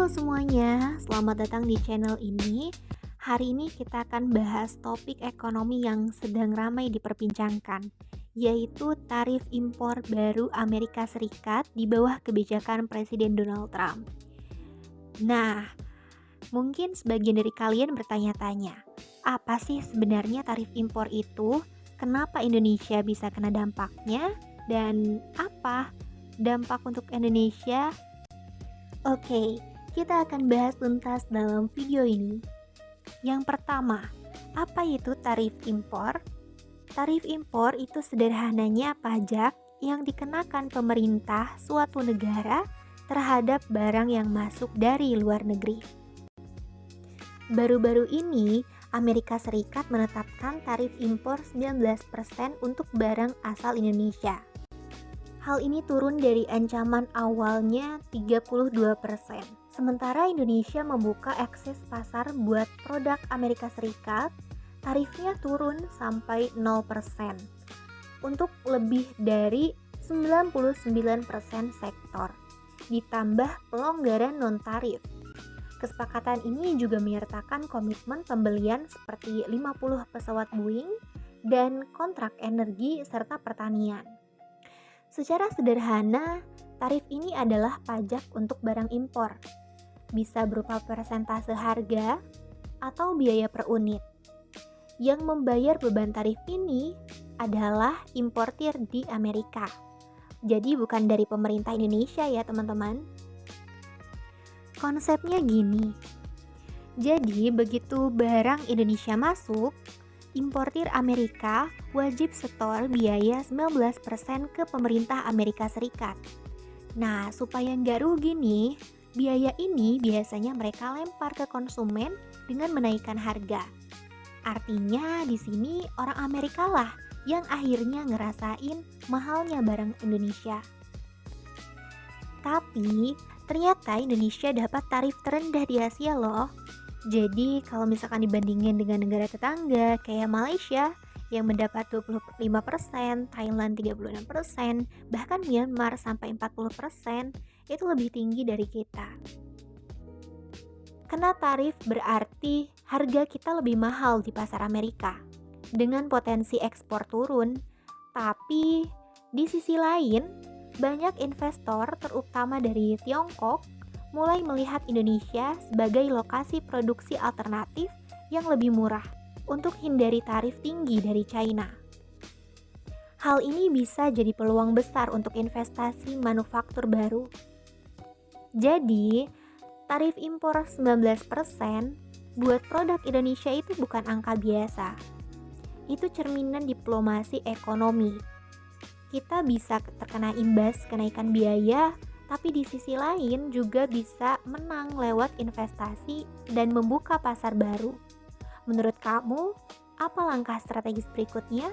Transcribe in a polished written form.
Halo semuanya, selamat datang di channel ini. Hari ini kita akan bahas topik ekonomi yang sedang ramai diperbincangkan, yaitu tarif impor baru Amerika Serikat di bawah kebijakan Presiden Donald Trump. Nah, mungkin sebagian dari kalian bertanya-tanya, apa sih sebenarnya tarif impor itu? Kenapa Indonesia bisa kena dampaknya? Dan apa dampak untuk Indonesia? Oke, kita akan bahas tuntas dalam video ini. Yang pertama, apa itu tarif impor? Tarif impor itu sederhananya pajak yang dikenakan pemerintah suatu negara terhadap barang yang masuk dari luar negeri. Baru-baru ini, Amerika Serikat menetapkan tarif impor 19% untuk barang asal Indonesia. Hal ini turun dari ancaman awalnya 32%. Sementara Indonesia membuka akses pasar buat produk Amerika Serikat, tarifnya turun sampai 0% untuk lebih dari 99% sektor, ditambah pelonggaran non-tarif. Kesepakatan ini juga menyertakan komitmen pembelian seperti 50 pesawat Boeing dan kontrak energi serta pertanian. Secara sederhana, tarif ini adalah pajak untuk barang impor. Bisa berupa persentase harga atau biaya per unit. Yang membayar beban tarif ini adalah importir di Amerika. Jadi bukan dari pemerintah Indonesia ya teman-teman. Konsepnya gini. Jadi begitu barang Indonesia masuk, importir Amerika wajib setor biaya 19% ke pemerintah Amerika Serikat. Nah, supaya nggak rugi nih, biaya ini biasanya mereka lempar ke konsumen dengan menaikkan harga. Artinya di sini orang Amerika lah yang akhirnya ngerasain mahalnya barang Indonesia. Tapi ternyata Indonesia dapat tarif terendah di Asia loh. Jadi kalau misalkan dibandingin dengan negara tetangga kayak Malaysia yang mendapat 25%, Thailand 36%, bahkan Myanmar sampai 40%, itu lebih tinggi dari kita. Kena tarif berarti harga kita lebih mahal di pasar Amerika dengan potensi ekspor turun, tapi di sisi lain banyak investor terutama dari Tiongkok mulai melihat Indonesia sebagai lokasi produksi alternatif yang lebih murah untuk hindari tarif tinggi dari China. Hal ini bisa jadi peluang besar untuk investasi manufaktur baru. Jadi, tarif impor 19% buat produk Indonesia itu bukan angka biasa. Itu cerminan diplomasi ekonomi. Kita bisa terkena imbas kenaikan biaya, tapi di sisi lain juga bisa menang lewat investasi dan membuka pasar baru. Menurut kamu, apa langkah strategis berikutnya?